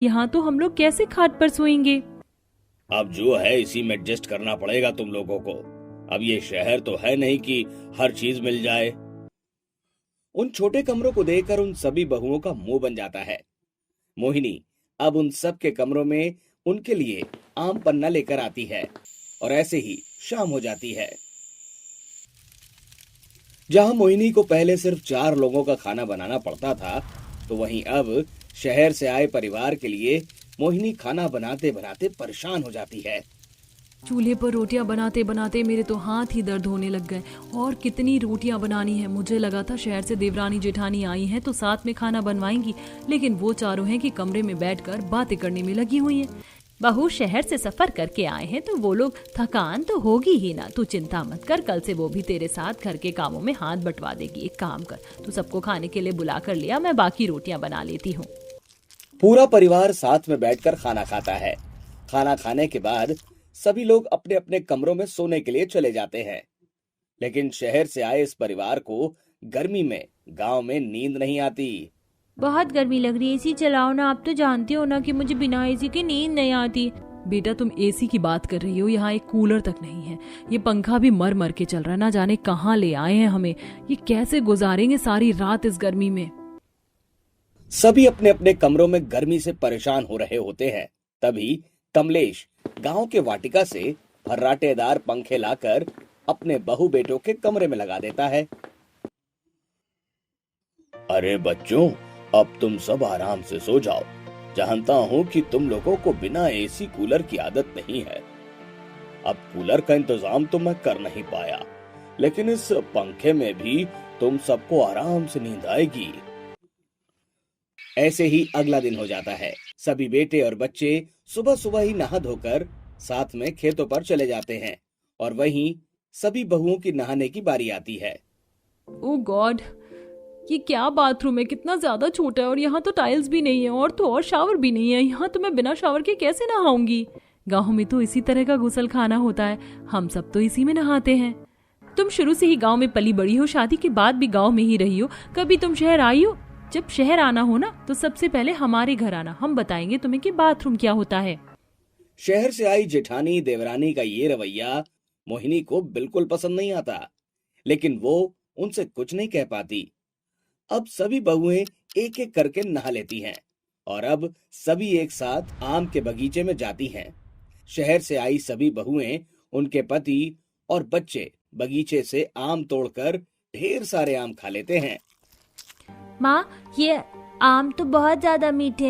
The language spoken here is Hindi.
यहाँ तो हम लोग कैसे खाट पर सोएंगे? अब जो है इसी में एडजस्ट करना पड़ेगा तुम लोगों को। अब ये शहर तो है नहीं कि हर चीज मिल जाए। उन छोटे कमरों को देखकर उन सभी बहुओं का मुंह बन जाता है। मोहिनी अब उन सब के कमरों में उनके लिए आम पन्ना लेकर आती है और ऐसे ही शाम हो जाती है। जहां मोहिनी को पहले सिर्फ 4 लोगों का खाना बनाना पड़ता था, तो वहीं अब शहर से आए परिवार के लिए मोहिनी खाना बनाते बनाते परेशान हो जाती है। चूल्हे पर रोटियां बनाते बनाते मेरे तो हाथ ही दर्द होने लग गए। और कितनी रोटियां बनानी है? मुझे लगा था शहर से देवरानी जेठानी आई हैं तो साथ में खाना बनवाएंगी, लेकिन वो चारों हैं कि कमरे में बैठकर बातें करने में लगी हुई हैं। बहू शहर से सफर करके आए हैं तो वो लोग थकान तो होगी ही ना। तू चिंता मत कर, कल से वो भी तेरे साथ घर के कामों में हाथ बंटवा देगी। एक काम कर, तू सबको खाने के लिए बुला कर लिया, मैं बाकी रोटियां बना लेती हूँ। पूरा परिवार साथ में बैठकर खाना खाता है। खाना खाने के बाद सभी लोग अपने अपने कमरों में सोने के लिए चले जाते हैं। लेकिन शहर से आए इस परिवार को गर्मी में गांव में नींद नहीं आती। बहुत गर्मी लग रही है, एसी चलाओ ना। आप तो जानते हो ना कि मुझे बिना एसी के नींद नहीं आती। बेटा तुम एसी की बात कर रही हो, यहाँ एक कूलर तक नहीं है। ये पंखा भी मर मर के चल रहा है, ना जाने कहाँ ले आए हैं हमें। ये कैसे गुजारेंगे सारी रात इस गर्मी में? सभी अपने अपने कमरों में गर्मी से परेशान हो रहे होते हैं। तभी कमलेश गांव के वाटिका से फर्राटेदार पंखे लाकर अपने बहू बेटों के कमरे में लगा देता है। अरे बच्चों, अब तुम सब आराम से सो जाओ। जानता हूँ कि तुम लोगों को बिना एसी कूलर की आदत नहीं है। अब कूलर का इंतजाम तो मैं कर नहीं पाया, लेकिन इस पंखे में भी तुम सबको आराम से नींद आएगी। ऐसे ही अगला दिन हो जाता है। सभी बेटे और बच्चे सुबह सुबह ही नहा धोकर साथ में खेतों पर चले जाते हैं और वहीं सभी बहुओं की नहाने की बारी आती है। ओ गॉड, ये क्या बाथरूम है? कितना ज्यादा छोटा है और यहाँ तो टाइल्स भी नहीं है, और तो और शावर भी नहीं है। यहाँ तो मैं बिना शावर के कैसे नहाऊंगी? गाँव में तो इसी तरह का गुसल खाना होता है, हम सब तो इसी में नहाते हैं। तुम शुरू से ही गांव में पली बड़ी हो, शादी के बाद भी गांव में ही रही हो, कभी तुम शहर आई हो? जब शहर आना हो ना तो सबसे पहले हमारे घर आना, हम बताएंगे तुम्हें कि बाथरूम क्या होता है। शहर से आई जेठानी देवरानी का ये रवैया मोहिनी को बिल्कुल पसंद नहीं आता, लेकिन वो उनसे कुछ नहीं कह पाती। अब सभी बहुएं एक एक करके नहा लेती हैं और अब सभी एक साथ आम के बगीचे में जाती हैं। शहर से आई सभी बहुएं, उनके पति और बच्चे बगीचे से आम तोड़कर ढेर सारे आम खा लेते हैं। माँ, ये आम तो बहुत ज्यादा मीठे